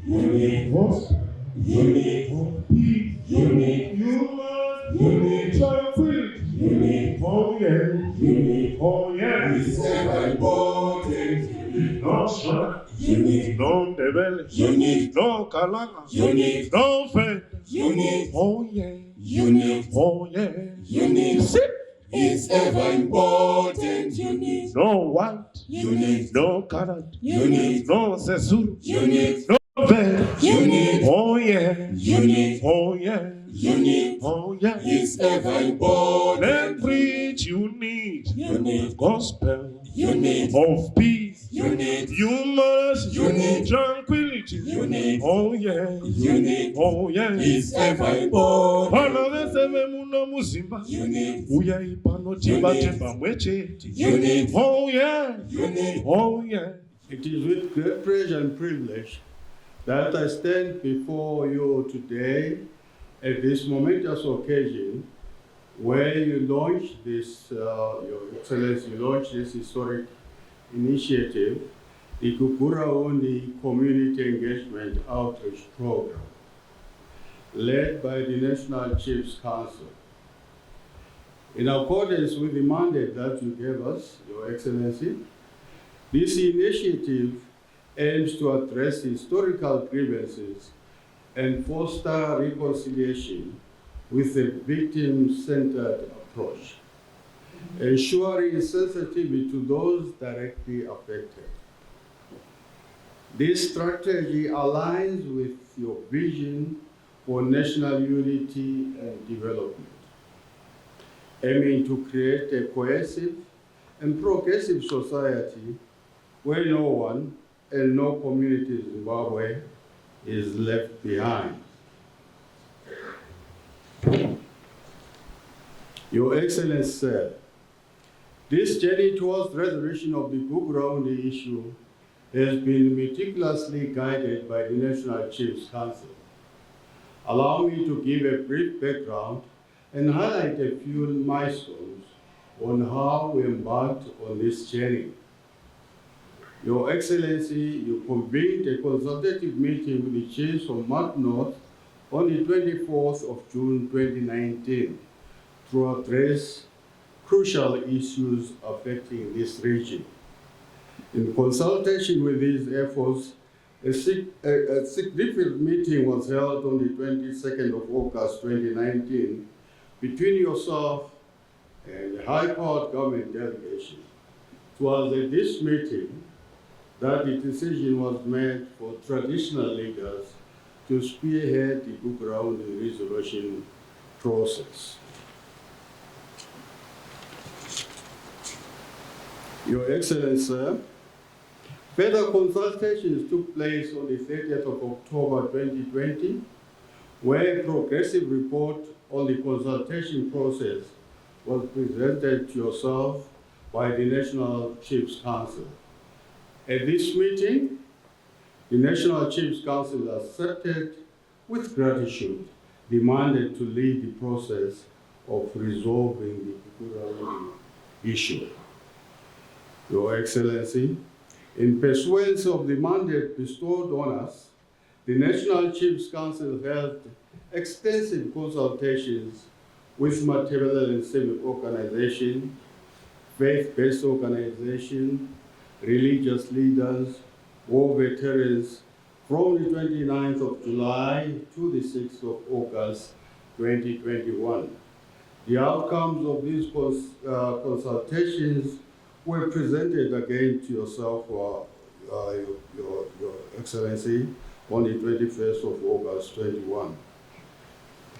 You need hope. You need peace. You need humor. You need tranquility. You need oh yeah. You need oh yeah. It's ever important. You need no strife. You need no devil. You need no kalanga. You need no faith. You need oh yeah. You need oh yeah. You need sit. It's ever important. You need no white. You need no carrot. You need no sesur. You need no veg. You need oh yeah. You need oh yeah. You need oh yeah. It's ever important. Let preach. You need gospel. You need of peace. You need humors. You need tranquility. You need oh yeah. You need oh yeah. It's ever important. You need you need oh yeah. You need oh yeah. It is with great pleasure and privilege that I stand before you today at this momentous occasion where you launch this, Your Excellency, you launch this historic initiative, the Gukurahundi Community Engagement Outreach Program, led by the National Chiefs Council. In accordance with the mandate that you gave us, Your Excellency, this initiative aims to address historical grievances and foster reconciliation with a victim-centered approach, ensuring sensitivity to those directly affected. This strategy aligns with your vision for national unity and development, aiming to create a cohesive and progressive society where no one and no community in Zimbabwe is left behind. Your Excellency, sir, this journey towards resolution of the Gukurahundi issue has been meticulously guided by the National Chiefs Council. Allow me to give a brief background and highlight a few milestones on how we embarked on this journey. Your Excellency, you convened a consultative meeting with the chiefs of Mount North on the 24th of June 2019 to address crucial issues affecting this region. In consultation with these efforts, a significant meeting was held on the 22nd of August 2019 between yourself and the high-powered government delegation. It was at this meeting that the decision was made for traditional leaders to spearhead the Gukurahundi resolution process. Your Excellency, sir, further consultations took place on the 30th of October 2020, where a progressive report on the consultation process was presented to yourself by the National Chiefs Council. At this meeting, the National Chiefs Council accepted with gratitude the mandate to lead the process of resolving the Gukurahundi issue. Your Excellency, in pursuance of the mandate bestowed on us, the National Chiefs Council held extensive consultations with material and civic organizations, faith-based organizations, religious leaders, war veterans, from the 29th of July to the 6th of August 2021. The outcomes of these consultations were presented again to yourself, Your Excellency, on the 21st of August 21.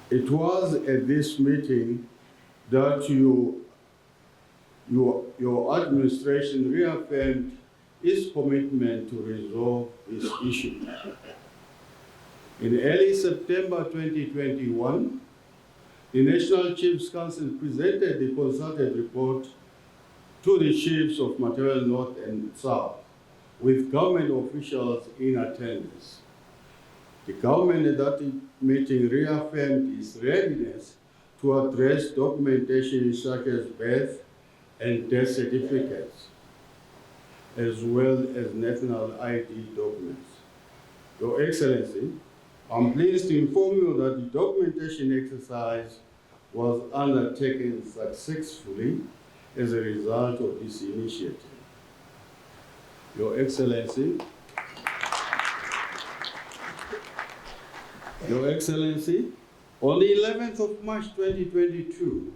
It was at this meeting that your administration reaffirmed its commitment to resolve this issue. In early September 2021, the National Chiefs Council presented the consulted report to the chiefs of Material North and South, with government officials in attendance. The government at that meeting reaffirmed its readiness to address documentation such as birth and death certificates, as well as national ID documents. Your Excellency, I'm pleased to inform you that the documentation exercise was undertaken successfully as a result of this initiative. Your Excellency, on the 11th of March 2022,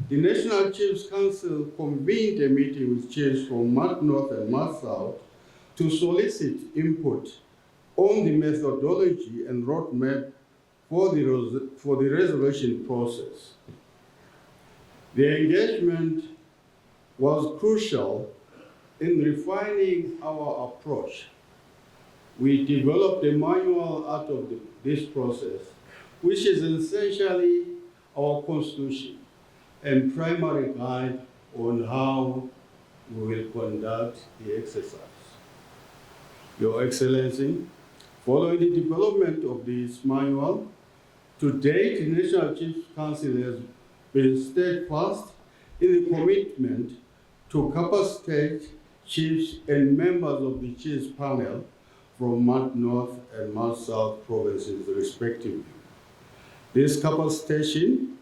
the National Chiefs Council convened a meeting with chiefs from Mart North and Mart South to solicit input on the methodology and roadmap for the resolution process. The engagement was crucial in refining our approach. We developed a manual out of this process, which is essentially our constitution and primary guide on how we will conduct the exercise. Your Excellency, following the development of this manual, to date, the National Chiefs Council has been steadfast in the commitment to capacitate chiefs and members of the Chiefs panel from Mart North and Mart South provinces, respectively. This capacitation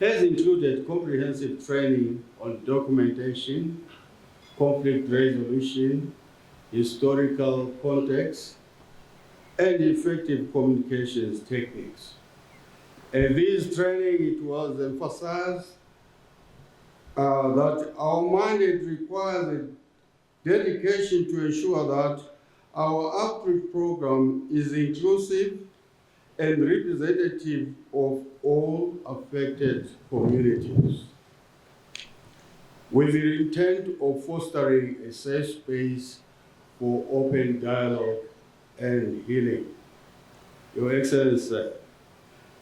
has included comprehensive training on documentation, conflict resolution, historical context, and effective communications techniques. In this training, it was emphasized that our mandate requires a dedication to ensure that our outreach program is inclusive and representative of all affected communities, with the intent of fostering a safe space for open dialogue and healing. Your Excellency,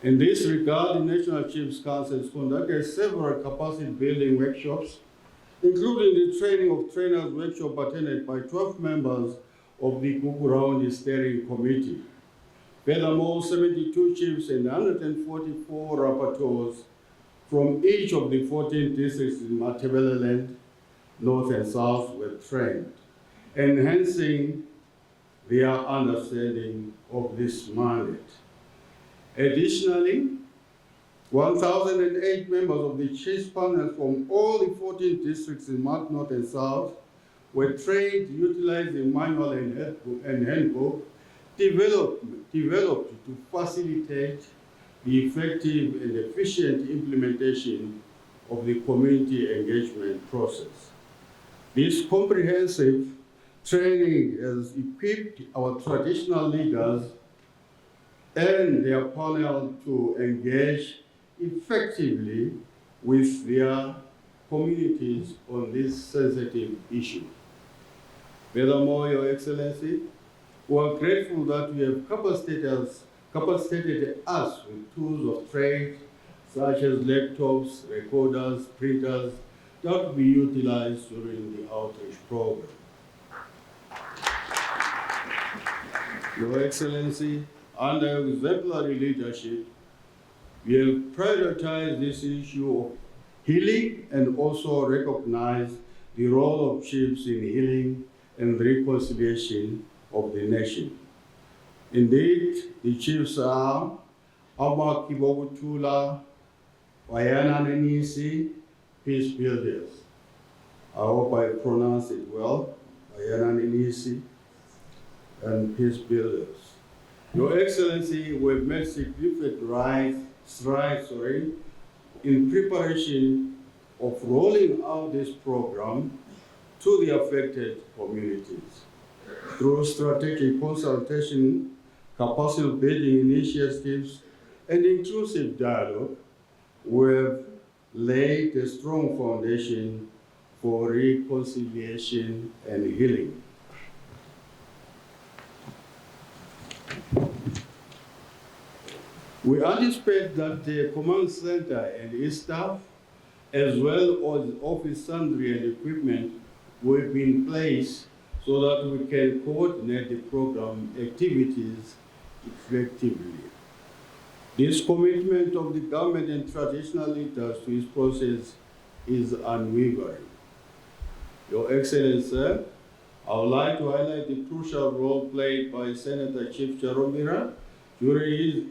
in this regard, the National Chiefs Council has conducted several capacity building workshops, including the training of trainers workshop attended by 12 members of the Gukurahundi Steering Committee. Furthermore, 72 chiefs and 144 rapporteurs from each of the 14 districts in Matabeleland, North and South were trained, enhancing their understanding of this mandate. Additionally, 1,008 members of the Chiefs panel from all the 14 districts in Mart North and South were trained utilizing manual and handbook developed to facilitate the effective and efficient implementation of the community engagement process. This comprehensive training has equipped our traditional leaders and their panel to engage effectively with their communities on this sensitive issue. Furthermore, Your Excellency, we are grateful that you have capacitated us with tools of trade such as laptops, recorders, printers, that will be utilized during the outreach program. Your Excellency, under exemplary leadership, we have prioritized this issue of healing and also recognized the role of chiefs in healing and reconciliation of the nation. Indeed, the chiefs are Aba Kibogutula, Wayana Nenisi, peace builders. I hope I pronounce it well, Wayana Nenisi, and peace builders. Your Excellency, we've made significant strides in preparation of rolling out this program to the affected communities. Through strategic consultation, capacity building initiatives, and inclusive dialogue, we've laid a strong foundation for reconciliation and healing. We anticipate that the command center and its staff, as well as office sundry and equipment, will be in place so that we can coordinate the program activities effectively. This commitment of the government and traditional leaders to this process is unwavering. Your Excellency, I would like to highlight the crucial role played by Senator Chief Charomira during his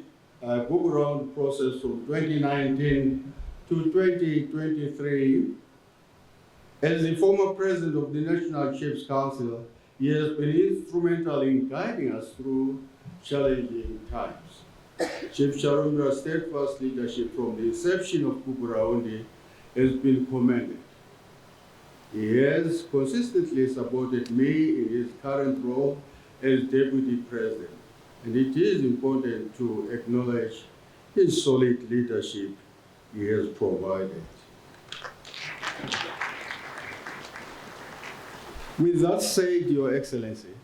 Gukurahundi process from 2019 to 2023. As the former president of the National Chiefs Council, he has been instrumental in guiding us through challenging times. Chief Charomira's steadfast leadership from the inception of Gukurahundi has been commended. He has consistently supported me in his current role as Deputy President, and it is important to acknowledge his solid leadership he has provided. With that said, Your Excellency,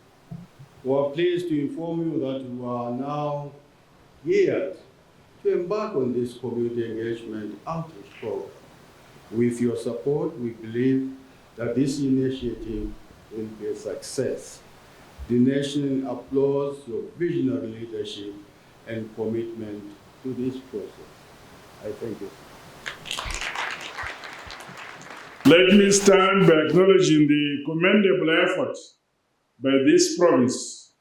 we are pleased to inform you that we are now geared to embark on this community engagement outreach program. With your support, we believe that this initiative will be a success. The nation applauds your visionary leadership and commitment to this process. I thank you. Let me start by acknowledging the commendable effort by this province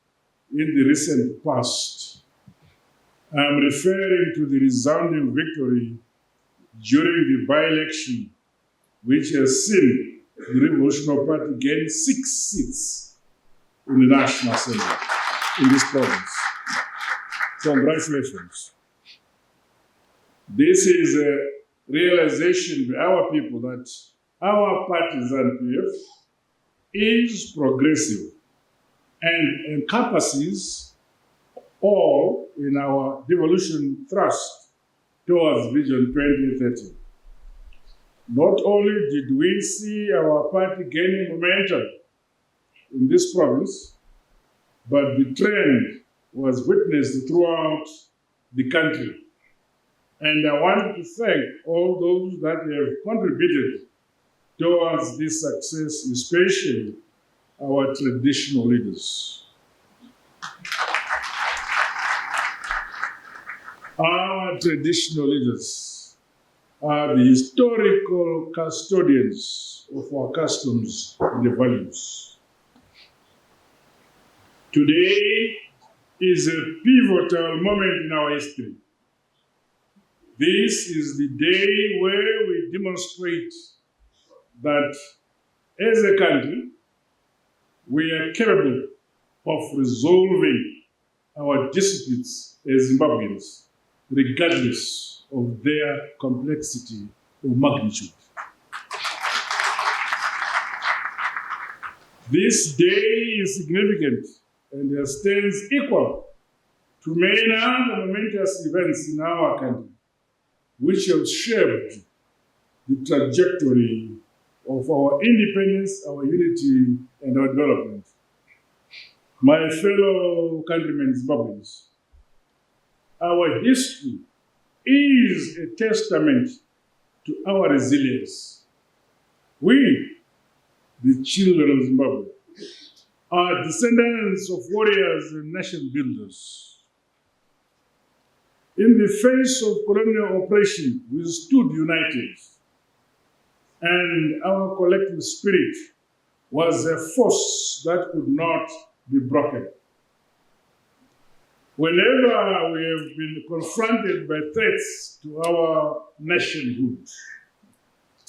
in the recent past. I am referring to the resounding victory during the by-election, which has seen the Revolutionary Party gain 6 seats in the National Assembly in this province. Congratulations. This is a realization by our people that our party, ZANU-PF, is progressive and encompasses all in our devolution thrust towards Vision 2030. Not only did we see our party gaining momentum in this province, but the trend was witnessed throughout the country. And I want to thank all those that have contributed towards this success, especially our traditional leaders. Our traditional leaders are the historical custodians of our customs and the values. Today is a pivotal moment in our history. This is the day where we demonstrate that as a country, we are capable of resolving our disputes as Zimbabweans, regardless of their complexity or magnitude. This day is significant and stands equal to many other momentous events in our country, which have shaped the trajectory of our independence, our unity, and our development. My fellow countrymen Zimbabweans, our history is a testament to our resilience. We, the children of Zimbabwe, are descendants of warriors and nation builders. In the face of colonial oppression, we stood united, and our collective spirit was a force that could not be broken. Whenever we have been confronted by threats to our nationhood,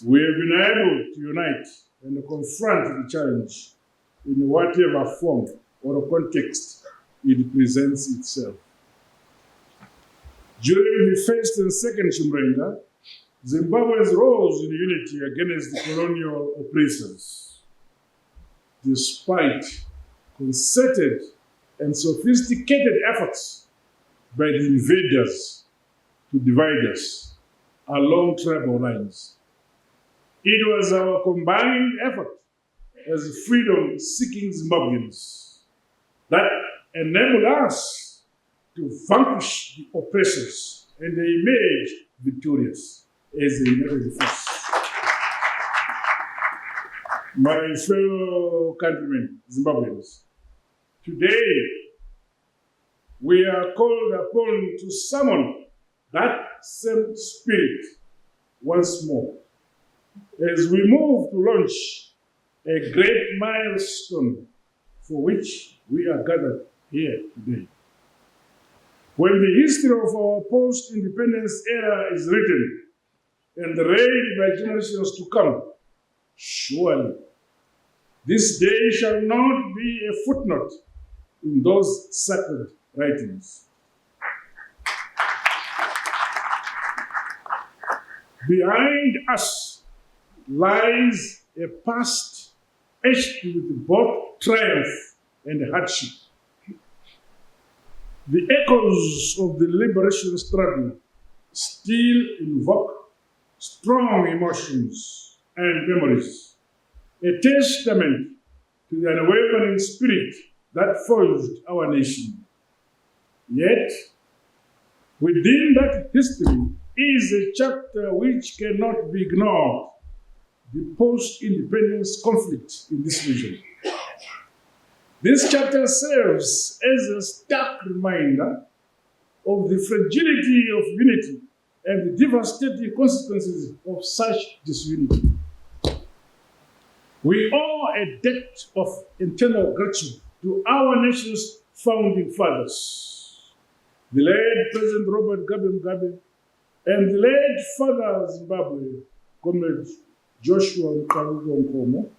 we have been able to unite and confront the challenge in whatever form or context it presents itself. During the first and second Chimrenga, Zimbabweans rose in unity against the colonial oppressors. Despite concerted and sophisticated efforts by the invaders to divide us along tribal lines, it was our combined effort as freedom-seeking Zimbabweans that enabled us to vanquish the oppressors and emerge victorious as a united force. My fellow countrymen, Zimbabweans, today we are called upon to summon that same spirit once more as we move to launch a great milestone for which we are gathered here today. When the history of our post-independence era is written and read by generations to come, surely this day shall not be a footnote in those sacred writings. Behind us lies a past etched with both triumph and hardship. The echoes of the liberation struggle still invoke strong emotions and memories, a testament to the unwavering spirit that forged our nation. Yet, within that history is a chapter which cannot be ignored: the post-independence conflict in this region. This chapter serves as a stark reminder of the fragility of unity and the devastating consequences of such disunity. We owe a debt of eternal gratitude to our nation's founding fathers, the late President Robert Mugabe and the late Father of Zimbabwe, Comrade Joshua Nkomo,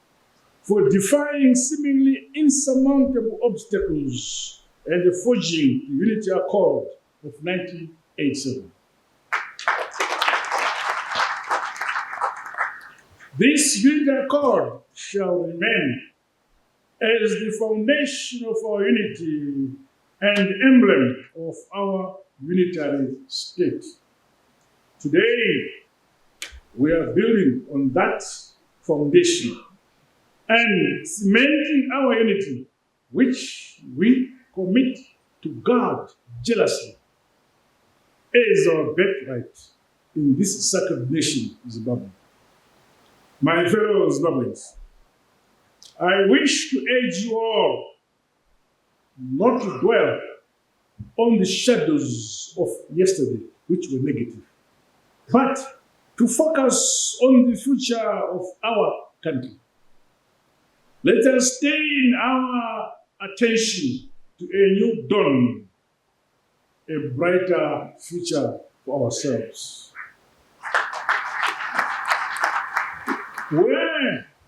for defying seemingly insurmountable obstacles and forging the Unity Accord of 1987. This Unity Accord shall remain as the foundation of our unity and emblem of our unitary state. Today, we are building on that foundation and cementing our unity, which we commit to guard jealously as our birthright in this sacred nation, Zimbabwe. My fellow Zimbabweans, I wish to urge you all not to dwell on the shadows of yesterday, which were negative, but to focus on the future of our country. Let us turn our attention to a new dawn, a brighter future for ourselves.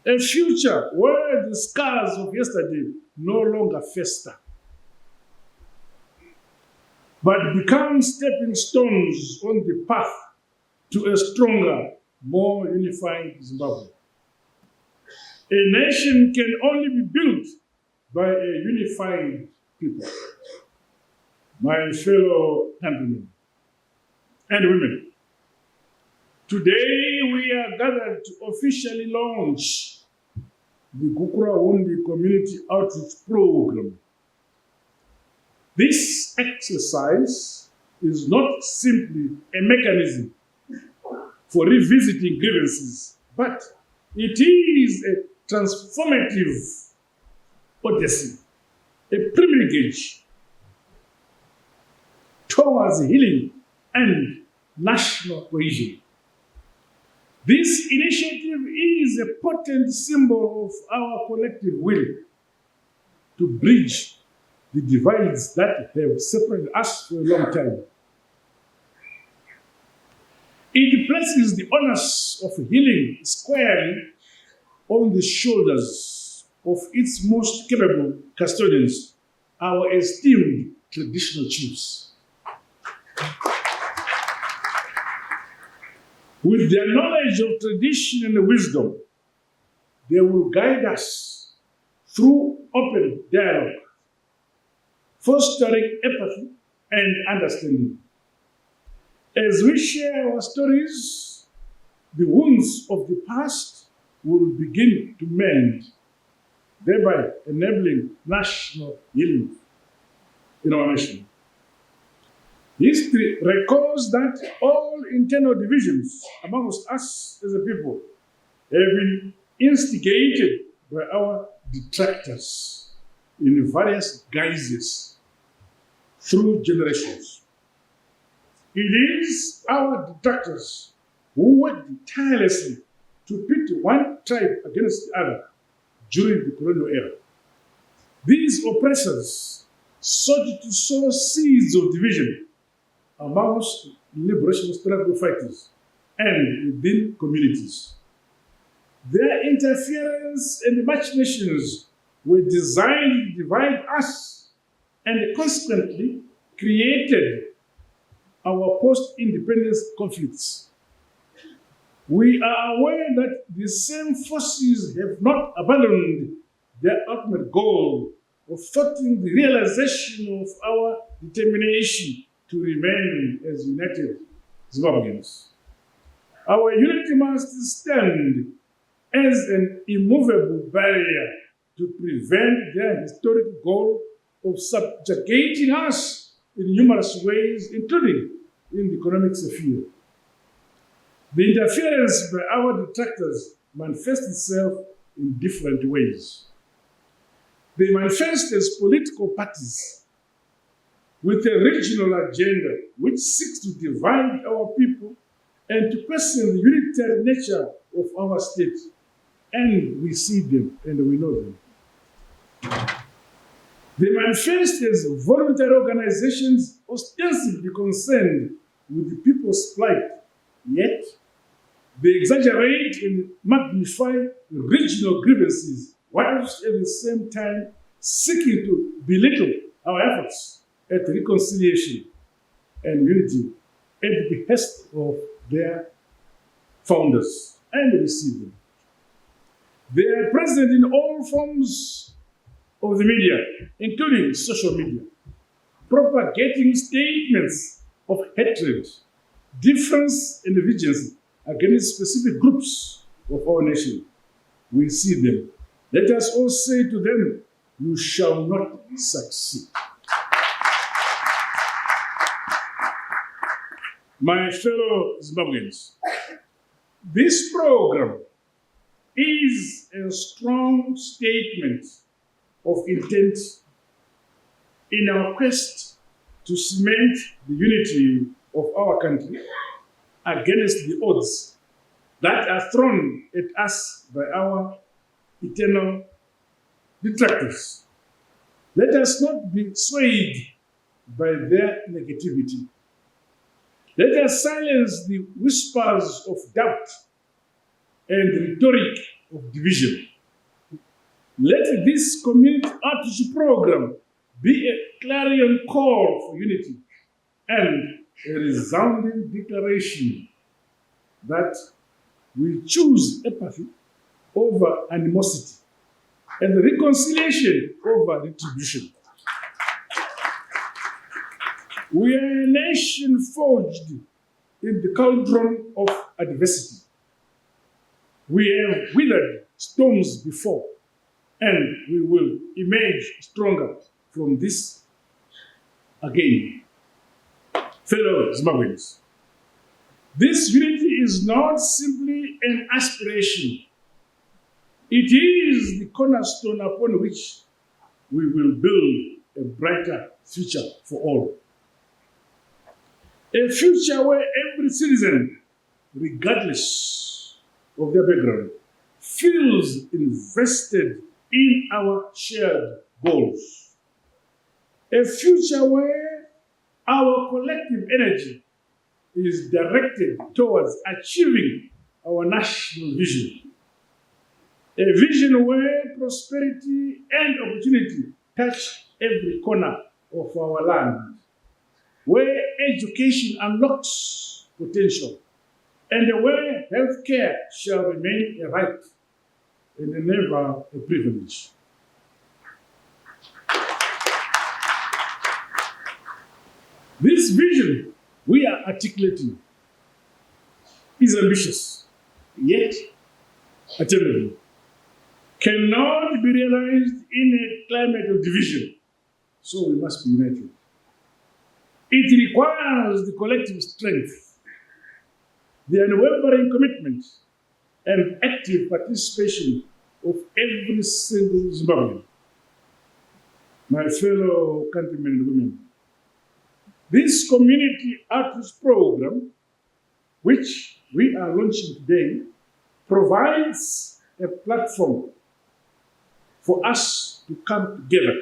A future where the scars of yesterday no longer fester, but become stepping stones on the path to a stronger, more unified Zimbabwe. A nation can only be built by a unified people. My fellow countrymen and women, today we are gathered to officially launch the Gukurahundi Community Outreach Program. This exercise is not simply a mechanism for revisiting grievances, but it is a transformative odyssey, a pilgrimage towards healing and national cohesion. This initiative is a potent symbol of our collective will to bridge the divides that have separated us for a long time. It places the onus of healing squarely on the shoulders of its most capable custodians, our esteemed traditional chiefs. With their knowledge of tradition and wisdom, they will guide us through open dialogue, fostering empathy and understanding. As we share our stories, the wounds of the past will begin to mend, thereby enabling national healing in our nation. History records that all internal divisions amongst us as a people have been instigated by our detractors in various guises through generations. It is our detractors who worked tirelessly to pit one tribe against the other during the colonial era. These oppressors sought to sow seeds of division amongst liberation struggle fighters and within communities. Their interference and machinations were designed to divide us and consequently created our post-independence conflicts. We are aware that the same forces have not abandoned their ultimate goal of thwarting the realization of our determination to remain as united Zimbabweans. Our unity must stand as an immovable barrier to prevent their historic goal of subjugating us in numerous ways, including in the economic sphere. The interference by our detractors manifests itself in different ways. They manifest as political parties with a regional agenda which seeks to divide our people and to question the unitary nature of our state. And we see them and we know them. They manifest as voluntary organizations ostensibly concerned with the people's plight, yet they exaggerate and magnify regional grievances, whilst at the same time seeking to belittle our efforts at reconciliation and unity at the behest of their founders. And we see them. They are present in all forms of the media, including social media, propagating statements of hatred, difference, and vengeance against specific groups of our nation. We see them. Let us all say to them, you shall not succeed. My fellow Zimbabweans, this program is a strong statement of intent in our quest to cement the unity of our country against the odds that are thrown at us by our eternal detractors. Let us not be swayed by their negativity. Let us silence the whispers of doubt and the rhetoric of division. Let this community outreach program be a clarion call for unity and a resounding declaration that we choose apathy over animosity and reconciliation over retribution. We are a nation forged in the cauldron of adversity. We have weathered storms before, and we will emerge stronger from this again. Fellow Zimbabweans, this unity is not simply an aspiration. It is the cornerstone upon which we will build a brighter future for all. A future where every citizen, regardless of their background, feels invested in our shared goals. A future where our collective energy is directed towards achieving our national vision. A vision where prosperity and opportunity touch every corner of our land, where education unlocks potential, and where healthcare shall remain a right and never a privilege. This vision we are articulating is ambitious, yet attainable, cannot be realized in a climate of division, so we must be united. It requires the collective strength, the unwavering commitment, and active participation of every single Zimbabwean. My fellow countrymen and women, this community outreach program, which we are launching today, provides a platform for us to come together,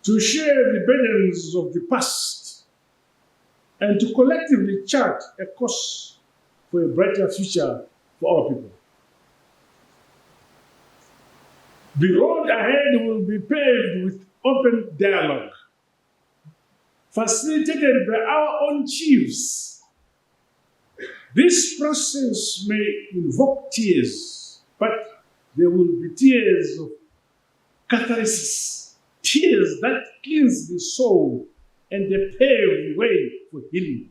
to share the burdens of the past, and to collectively chart a course for a brighter future for our people. The road ahead will be paved with open dialogue, facilitated by our own chiefs. This process may invoke tears, but there will be tears of catharsis, tears that cleanse the soul and they pave the way for healing.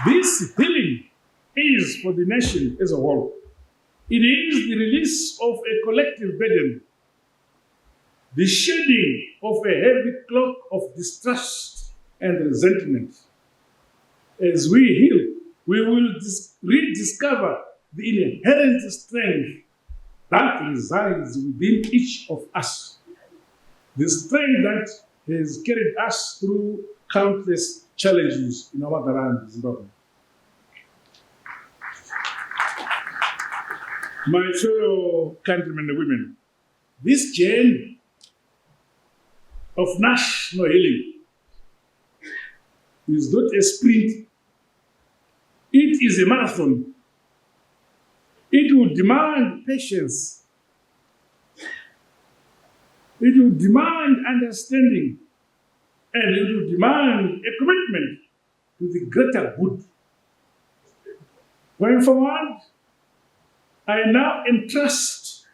This healing is for the nation as a whole. It is the release of a collective burden, the shedding of a heavy cloak of distrust and resentment. As we heal, we will rediscover the inherent strength that resides within each of us, the strength that has carried us through countless challenges in our motherland, Zimbabwe. My fellow countrymen and women, this journey of national healing is not a sprint. It is a marathon. It will demand patience. It will demand understanding. And it will demand a commitment to the greater good. Going forward, I now entrust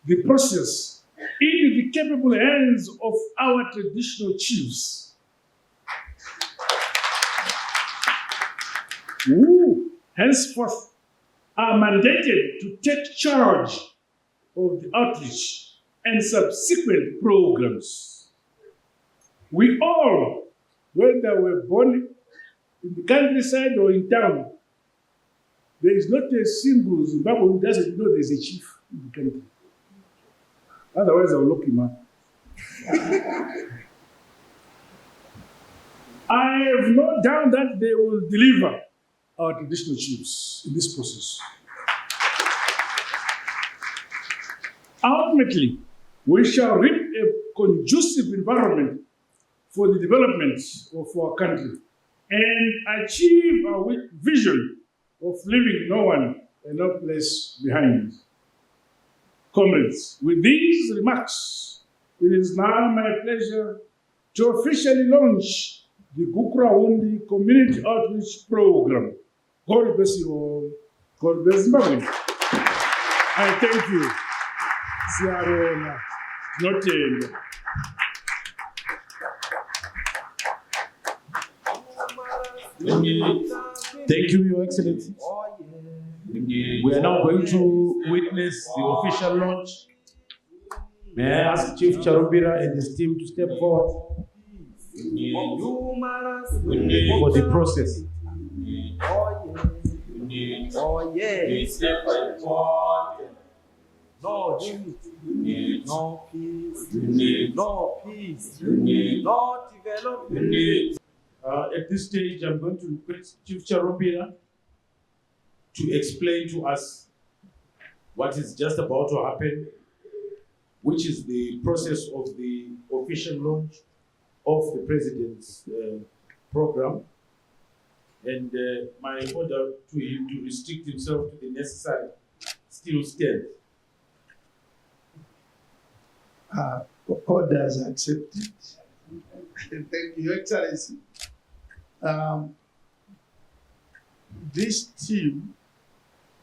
the process into the capable hands of our traditional chiefs, who henceforth are mandated to take charge of the outreach and subsequent programs. We all, whether we're born in the countryside or in town, there is not a single Zimbabwean who doesn't know there's a chief in the country. Otherwise, I'll lock him up. I have no doubt that they will deliver our traditional chiefs in this process. Ultimately, we shall reap a conducive environment for the development of our country and achieve our vision of leaving no one and no place behind. Comrades, with these remarks, it is now my pleasure to officially launch the Gukurahundi Community Outreach Program. God bless you all. God bless Zimbabwe. I thank you. Siyabonga. Notenda. Thank you, Your Excellency. We are now going to witness the official launch. May I ask Chief Charumbira and his team to step forward for the process. Oh yeah. No unity, no peace, no peace, no development. At this stage, I'm going to request Chief Charumbira to explain to us what is just about to happen, which is the process of the official launch of the President's program. And my order to him to restrict himself to the necessary still stands. Orders accepted. Thank you, Your Excellency. This team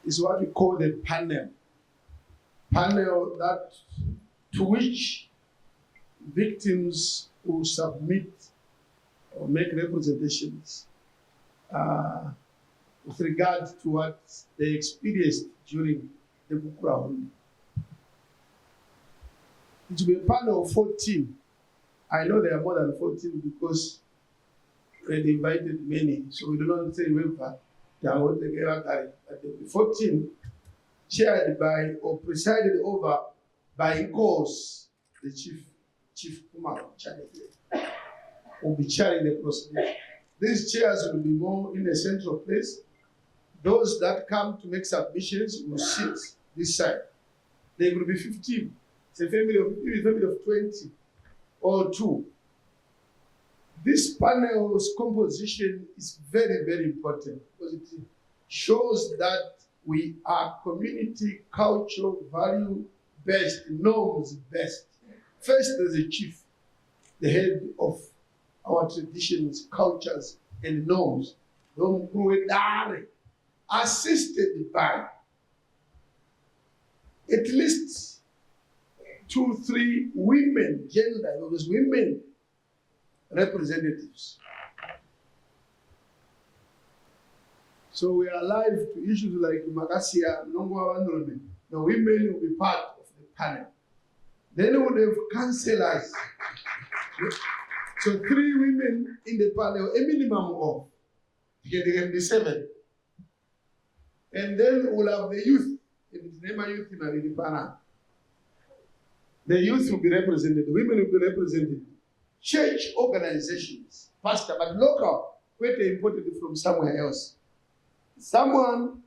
is what we call the panel. Panel that to which victims will submit or make representations with regard to what they experienced during the Gukurahundi. It will be a panel of 14. I know there are more than 14 because they invited many, so we do not say whether they are what they gave, but there will be 14 chaired by or presided over by Gos, the Chief Kumar will be chairing the process. These chairs will be more in a central place. Those that come to make submissions will sit this side. There could be 15. It's a family of 20 or 2. This panel's composition is very, very important because it shows that we are community, cultural, value-based, norms-based. First, there's a chief, the head of our traditions, cultures, and norms, assisted by at least 2-3 women, gender, because women representatives. So we are alive to issues like Magasia, Nongwa enrollment. The women will be part of the panel. Then we would have councillors. So 3 women in the panel, a minimum of, there can be 7. And then we'll have the youth. If it's name youth in the panel. The youth will be represented, the women will be represented. Church organizations, pastor, but local, where they imported from somewhere else. Someone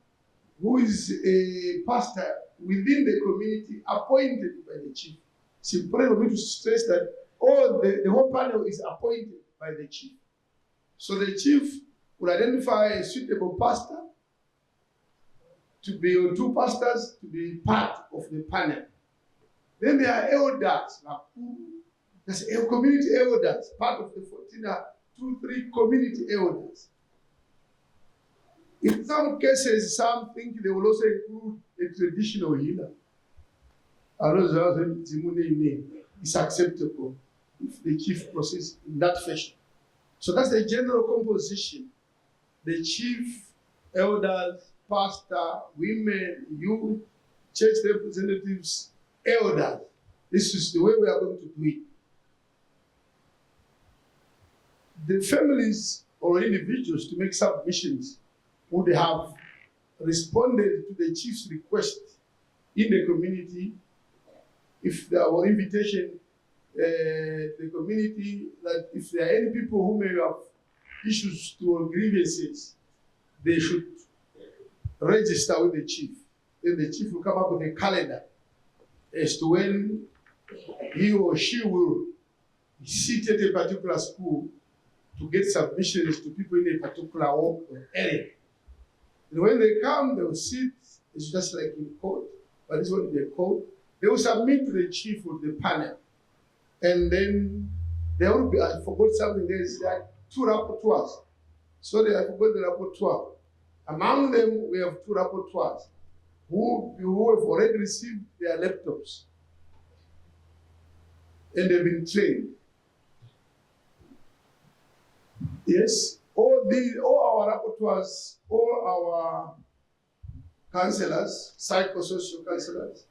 who is a pastor within the community appointed by the chief. It's important for me to stress that the whole panel is appointed by the chief. So the chief will identify a suitable pastor to be, or 2 pastors to be part of the panel. Then there are elders, there's community elders, part of the 14 are 2-3 community elders. In some cases, some think they will also include a traditional healer. It's acceptable if the chief proceeds in that fashion. So that's the general composition. The chief, elders, pastor, women, youth, church representatives, elders. This is the way we are going to do it. The families or individuals to make submissions would have responded to the chief's request in the community. If there were invitation to the community, that if there are any people who may have issues or grievances, they should register with the chief. Then the chief will come up with a calendar as to when he or she will sit at a particular school to get submissions to people in a particular area. And when they come, they will sit, it's just like in court, but this one in the court. They will submit to the chief of the panel. And then there will be, I forgot something, there's like 2 rapporteurs. So I forgot the rapporteur. Among them, we have 2 rapporteurs who have already received their laptops. And they've been trained. Yes, all our rapporteurs, all our counselors, psychosocial counselors,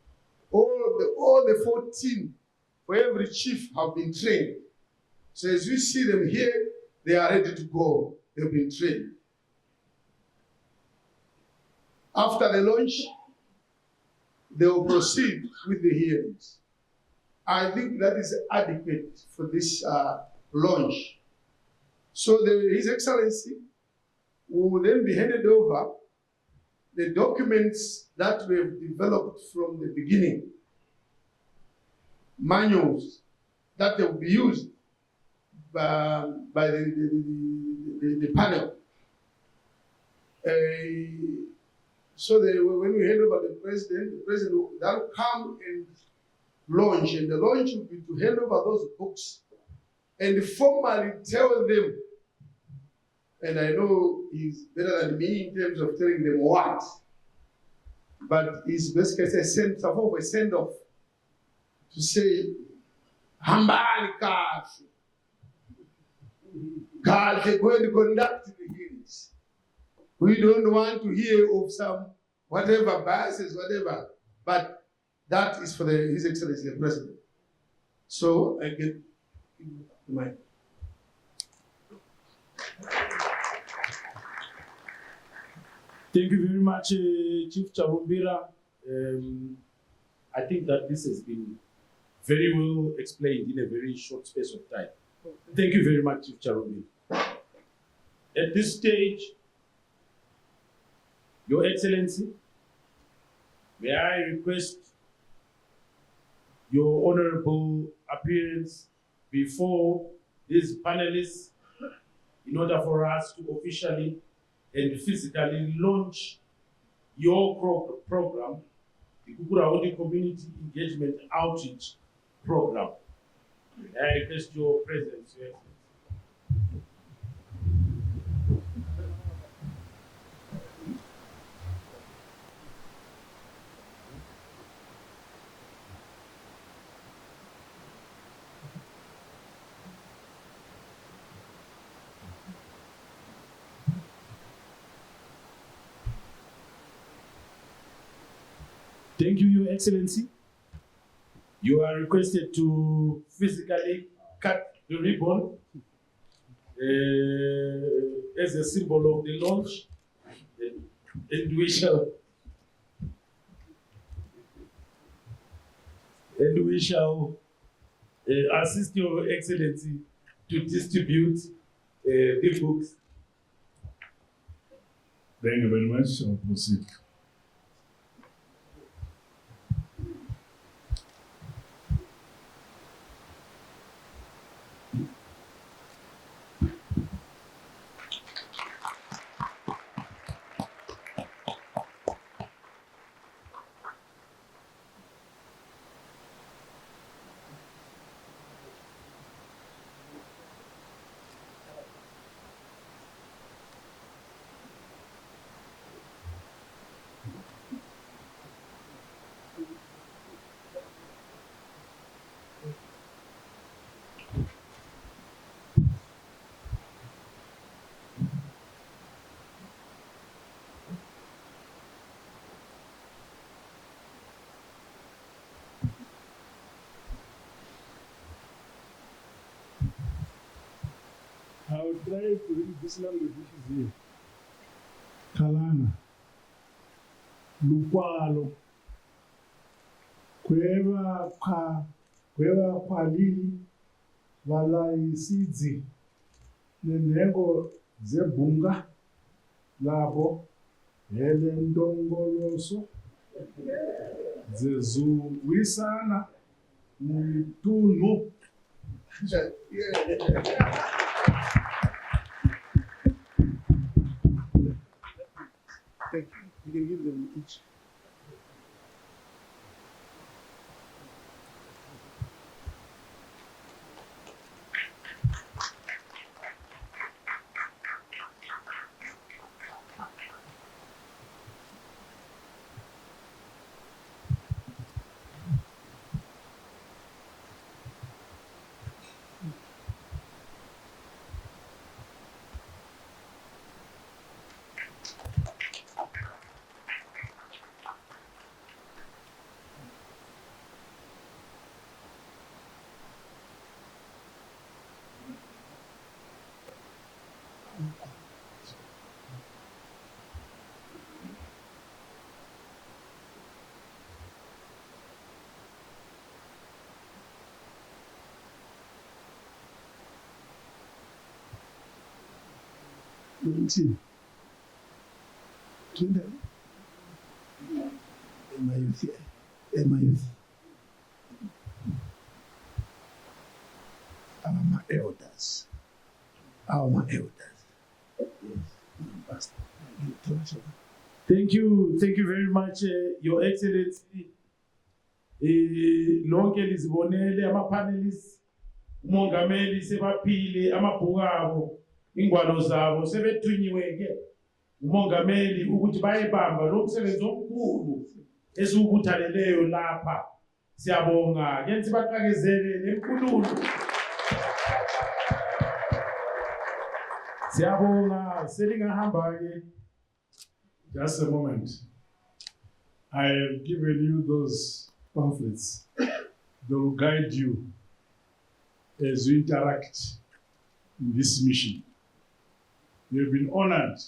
all the 14 for every chief have been trained. So as you see them here, they are ready to go. They've been trained. After the launch, they will proceed with the hearings. I think that is adequate for this launch. So His Excellency will then be handed over the documents that we have developed from the beginning, manuals that will be used by the panel. So when we hand over the president will then come and launch, and the launch will be to hand over those books and formally tell them, and I know he's better than me in terms of telling them what, but he's basically a send-off to say, Hambani Kashi, God, they're going to conduct the hearings. We don't want to hear of some whatever biases, whatever, but that is for His Excellency the President. So I get the mic. Thank you very much, Chief Charumbira. I think that this has been very well explained in a very short space of time. Thank you very much, Chief Charumbira. At this stage, Your Excellency, May I request your honorable appearance before these panelists in order for us to officially and physically launch your program, the Gukurahundi Community Engagement Outreach Program. May I request your presence, Your Excellency. Thank you, Your Excellency. You are requested to physically cut the ribbon as a symbol of the launch, and we shall assist Your Excellency to distribute the books. Thank you very much. I'll proceed. I will try to read this language which is here. Kalana. Lukwalo. Kweva kwalili. Valaisidzi. Nenengo zebunga. Labo. Hele ndongoloso. Zezuwisana. Mutunu. Thank you. You can give them each. Am I youth here? Am I youth? Our elders. Our elders. Yes. Thank you very much, Your Excellency. Lonke lizibonele ama-panelists, umongameli sebaphile amabhuku abo, ingwalo zabo sebethunyiwe-ke umongameli ukuthi bayebamba lo msebenzi omkhulu esiwubuthaleleyo lapha. Siyabonga ke sibaqakezele nemkhululu. Siyabonga selingahamba-ke. Just a moment. I have given you those pamphlets. They will guide you as you interact in this mission. You have been honored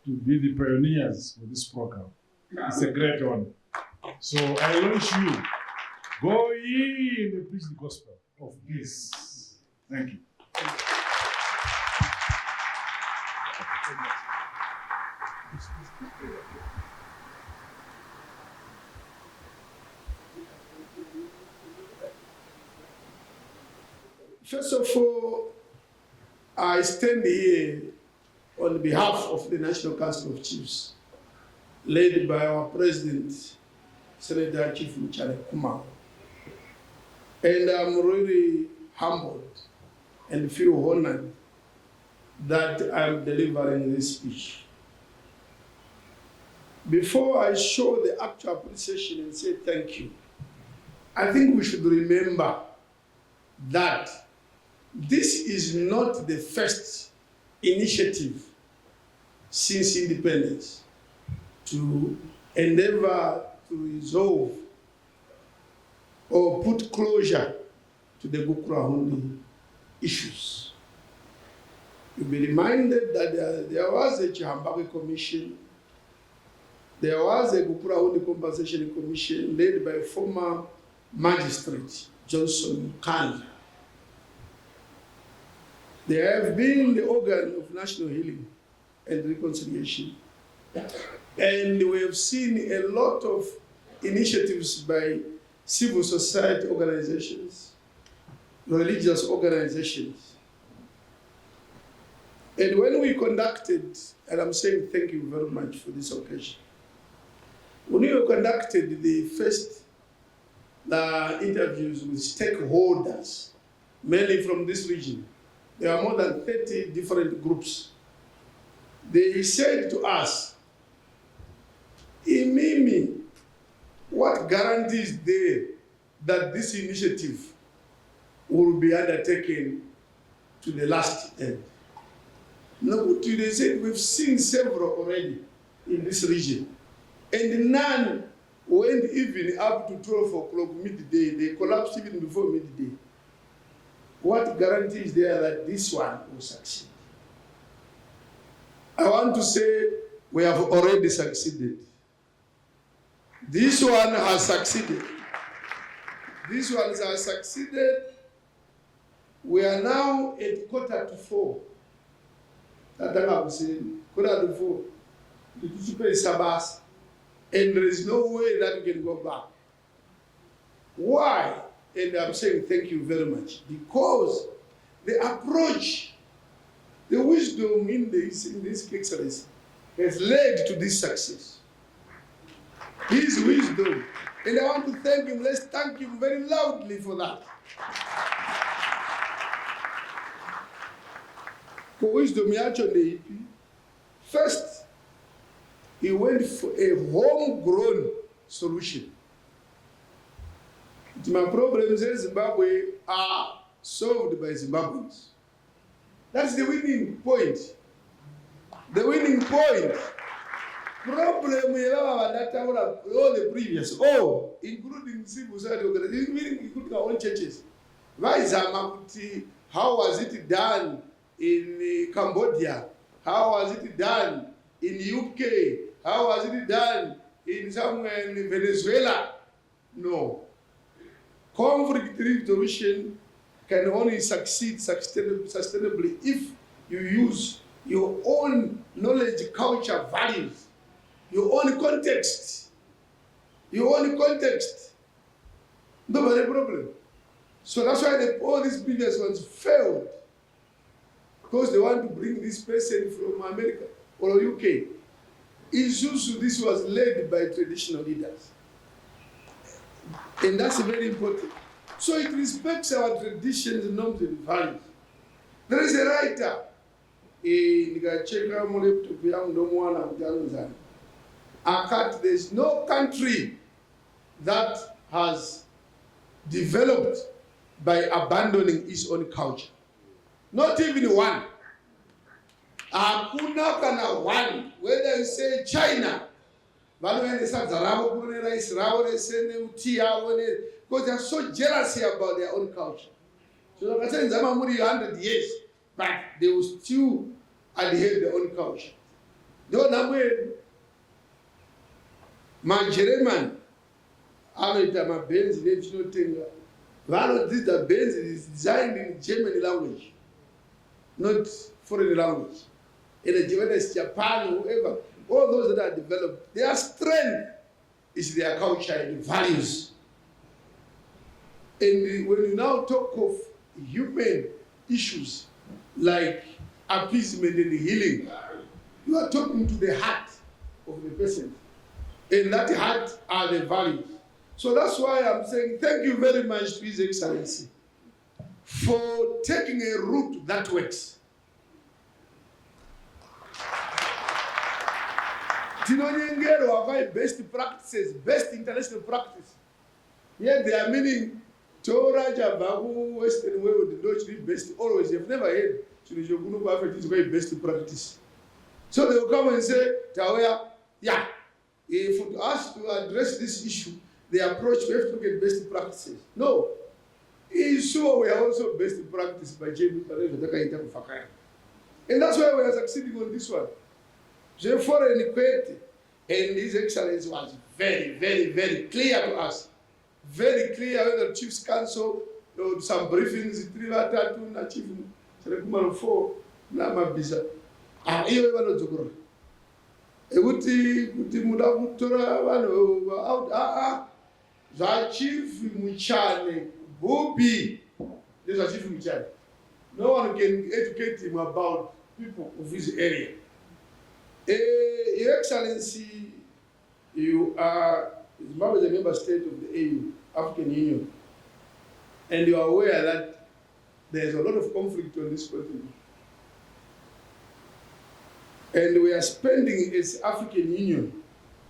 to be the pioneers for this program. It's a great honor. So I urge you, go in and preach the gospel of peace. Thank you. First of all, I stand here on behalf of the National Council of Chiefs, led by our President, Senator Chief Muchale Kumau. And I'm really humbled and feel honored that I'm delivering this speech. Before I show the actual appreciation and say thank you, I think we should remember that this is not the first initiative since independence to endeavor to resolve or put closure to the Gukurahundi issues. You'll be reminded that there was a Chihambake Commission, there was a Gukurahundi Compensation Commission led by former magistrate Johnson Khan. There have been the organ of national healing and reconciliation. And we have seen a lot of initiatives by civil society organizations, religious organizations. And when we conducted, and I'm saying thank you very much for this occasion, when we conducted the first interviews with stakeholders, mainly from this region, there are more than 30 different groups. They said to us, Imimi, what guarantee is there that this initiative will be undertaken to the last end? No, they said we've seen several already in this region, and none went even up to 12 o'clock midday. They collapsed even before midday. What guarantee is there that this one will succeed? I want to say we have already succeeded. This one has succeeded. These ones have succeeded. We are now at 3:45. That I'm saying, 4:45. And there is no way that we can go back. Why? And I'm saying thank you very much. Because the approach, the wisdom in this excellence has led to this success. His wisdom. And I want to thank him. Let's thank him very loudly for that. For wisdom, first, he went for a homegrown solution. My problems in Zimbabwe are solved by Zimbabweans. That's the winning point. The winning point. Problem all the previous, including civil society organizations, including our own churches. How was it done in Cambodia? How was it done in UK? How was it done in somewhere in Venezuela? No. Conflict resolution can only succeed sustainably if you use your own knowledge, culture, values, your own context. Your own context. Nobody problem. So that's why all these previous ones failed. Because they want to bring this person from America or UK. Isuzu, this was led by traditional leaders. And that's very important. So it respects our traditions, norms, and values. There is a writer in there's no country that has developed by abandoning its own culture. Not even one. Hakuna kana one. Whether you say China, because they are so jealous about their own culture. So like I said, in Zamamuri 100 years, but they will still adhere to their own culture. Don't know my German, I know my Benz, they don't think one of these Benz is designed in German language, not foreign language. In the German, Japan, whoever, all those that are developed, their strength is their culture and values. And when you now talk of human issues like appeasement and healing. You are talking to the heart of the person. And that heart are the values. So that's why I'm saying thank you very much to His Excellency for taking a route that works. Tinonyengerwa by best practices, best international practice. Yet they are meaning Torah Jabahu, Western world, don't be best always. You've never heard Chirujogunu Buffett is very best practice. So they will come and say, Tawea, yeah, if for us to address this issue, the approach, we have to look at best practices. No. So we are also best practice by Jamie. And that's why we are succeeding on this one. The foreign equity and His Excellency was very, very, very clear to us. Very clear when the Chief's Council, some briefings, 3 na Chief Serekumaro 4, na mabisa. Iyo bano zokoro. Kuti muda kutora bano out za Chief Muchane Bobi. There's a Chief Muchane. No one can educate him about people of his area. Your Excellency, you are Zimbabwe is a member state of the AU, African Union, and you are aware that there is a lot of conflict on this continent. And we are spending as African Union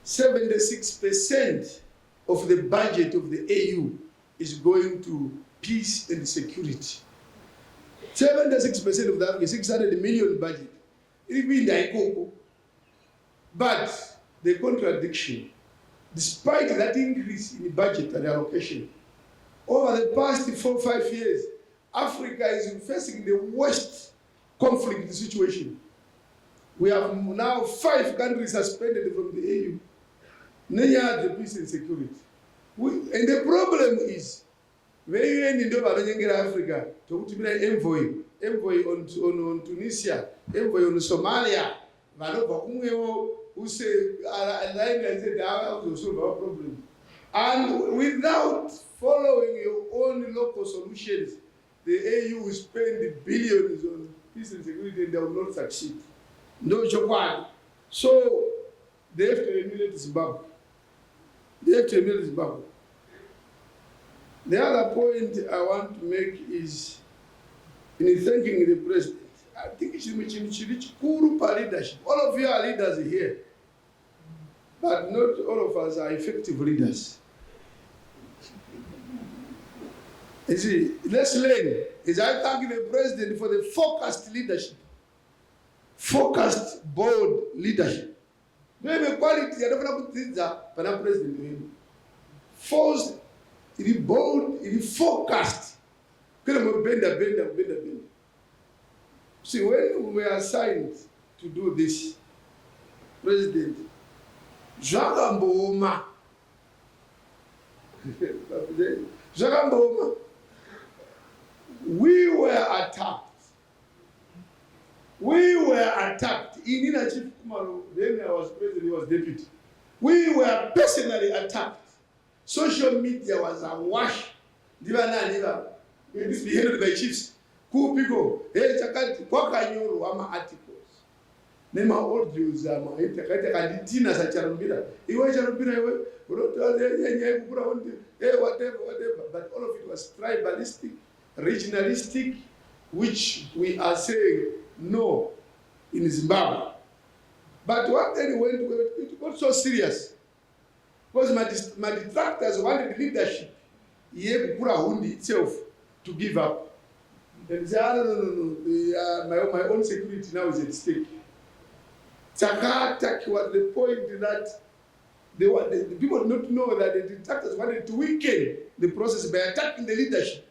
76% of the budget of the AU is going to peace and security. 76% of that, 600 million budget. It will be Daikoko. But the contradiction, despite that increase in the budget and allocation, over the past 4 or 5 years, Africa is facing the worst conflict situation. We have now 5 countries suspended from the AU. Near the peace and security. And the problem is, very in Africa, to envoy on Tunisia, envoy on Somalia, who say there are solve our problem. And without following your own local solutions, the AU will spend billions on peace and security and they will not succeed. No joke. So they have to emulate Zimbabwe. The other point I want to make is in thanking the president. I think it's leadership. All of you are leaders here, but not all of us are effective leaders. You see, let's learn. Is I thank the president for the focused leadership, focused, bold leadership. Maybe quality, I don't know what things are, but I'm president. Forced, it is bold, it is focused. Bend. See, when we were assigned to do this, President, Jagamboma, we were attacked. In Chief Kumalo, then I was president, he was deputy. We were personally attacked. Social media was awash. This be handled by chiefs. Cool people. Hey, Chakati, Kwakanyuru, ama articles. Nema audios, ama Tina Sacharambira. Iwe whatever. But all of it was tribalistic, regionalistic, which we are saying no in Zimbabwe. But what then went, it got so serious. Because my detractors wanted leadership, Gukurahundi itself, to give up. And say, no, my own security now is at stake. Attack was the point that the people did not know that the detractors wanted to weaken the process by attacking the leadership.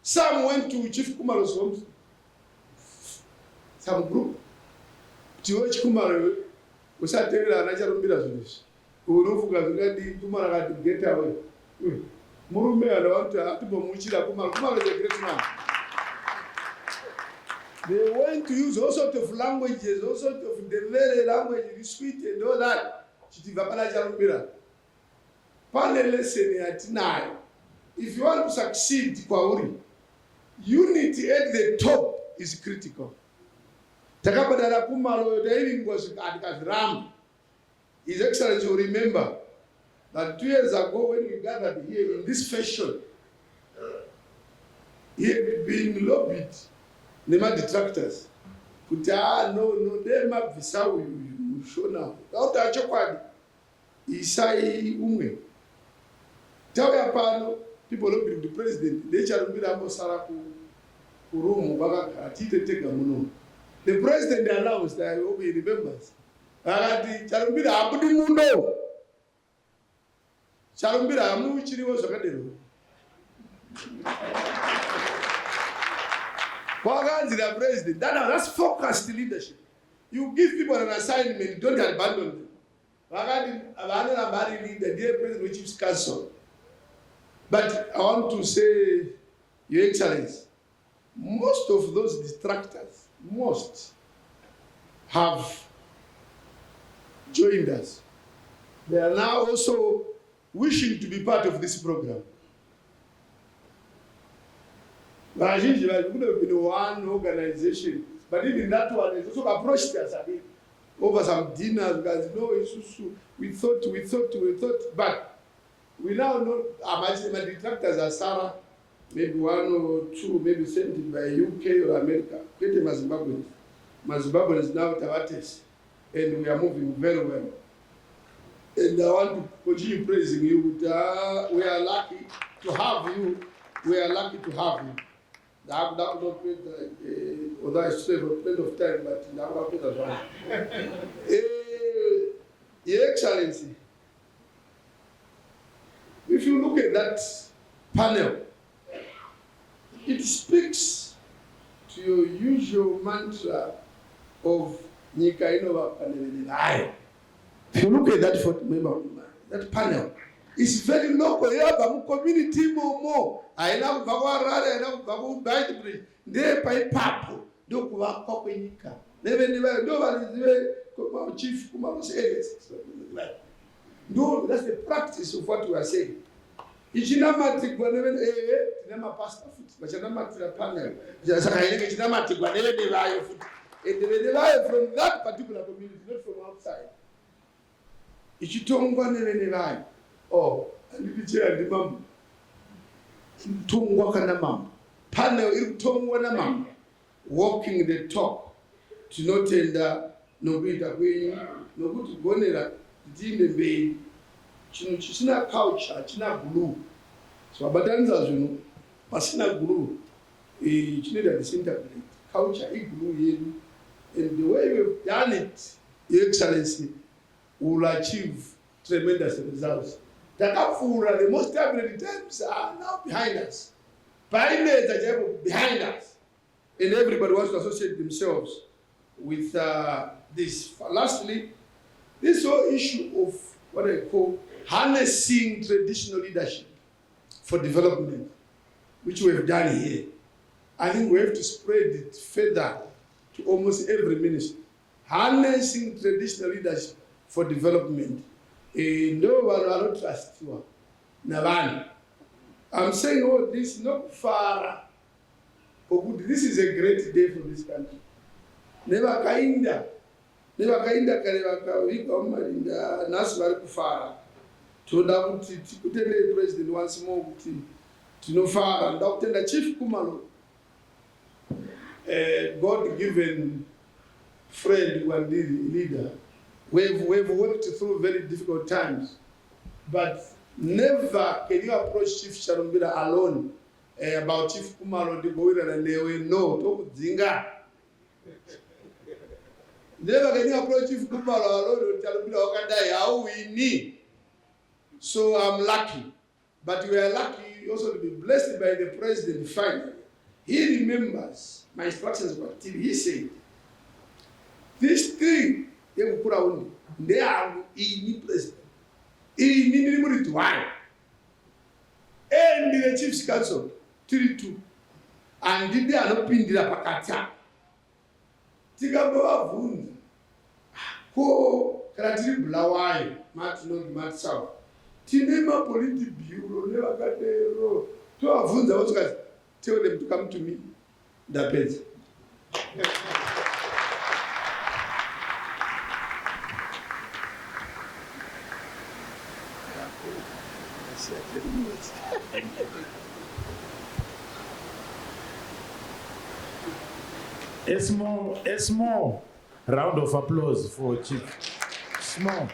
Some went to Chief Kumalo's home, some group. Chief Kumalo was telling a natural business. Who know Kumalo to get away. Murume, I want to Muchila Kumalo is a great man. They went to use all sorts of languages, all sorts of the very language, the sweet and all that. Panel lesson at 9. If you want to succeed, unity at the top is critical. Takabadala kumalo daily was at Ram. His Excellency will remember that 2 years ago when we gathered here in this fashion, he had been lobbied, nema detractors. No, they map visa you show now. Out of Chokwadi, Isai Umwe. Tell your panel, people looking at the president, they shall be able to room. The president announced that I hope he remembers. Charumbira Abudi Mundo. Charumbira Amu Chiri was a the president. That's focused leadership. You give people an assignment, don't abandon them. Abandon leader, dear president, which is council. But I want to say, Your Excellency, most of those distractors, most have joined us. They are now also wishing to be part of this program. There could have been one organization, but even that one is also approached us again over some dinners because we thought, but we now know my detractors are Sarah, maybe 1 or 2, maybe sent by UK or America. Zimbabwe is now Tawates, and we are moving very well. And I want to continue praising you. We are lucky to have you. We are lucky to have you. I would not put although I still have plenty of time, but now I'll put as well. Your Excellency, if you look at that panel, it speaks to your usual mantra of Nika Inova panel. If you look at that photo, that panel, it's very local. You have a community more. I know Bagwarada, I know Bagu Bridge. They pay papo. Don't go up Copinica. Never, nobody chief Kuma's areas. No, that's the practice of what we are saying. Ichinamatic whenever Nema pasta foot, but Yanamatic panel. Just Ichinamatic whenever they lie of foot. And they derive from that particular community, not from outside. Ichitonga never lie. Oh, and the chair the mum. Tungwa kana mama. Panel ilitongwa na mama. Walking the talk. Tinotenda nobita kwenye nobuti gonera dinde mbei. China culture, China glue. So abadanza zino pasina glue. China da disintegrate. Culture glue yenu. And the way we've done it, Your Excellency, will achieve tremendous results. The most turbulent times are now behind us. Pioneers are behind us. And everybody wants to associate themselves with this. Lastly, this whole issue of what I call harnessing traditional leadership for development, which we have done here. I think we have to spread it further to almost every ministry. Harnessing traditional leadership for development. No one will not trust you. Navani. I'm saying all this not far. This is a great day for this country. Never kainda kare wika nasu bari kufara. Toda kuti tikutende president once more kuti tinofara ndakutenda Chief Kumalo. God-given friend and leader. We've worked through very difficult times, but never can you approach Chief Charumbira alone about Chief Kumalo Deboira and they will know. Talk Zinga. Never can you approach Chief Kumalo alone and Charumbira Okadai. How we need. So I'm lucky, but we are lucky also to be blessed by the president finally. He remembers my instructions were till he said, this thing, Gukurahundi, they are in president. In minimum to one. And the Chief's Council, 3-2. And they are not pinned in the Pakata. Tigaba Vund. Who Kratri Blawai, Martin Mat South. Tinema Politi Bureau, never got the road. To a Vunda was got. Tell them to come to me. Depends. A small round of applause for Chief. Small.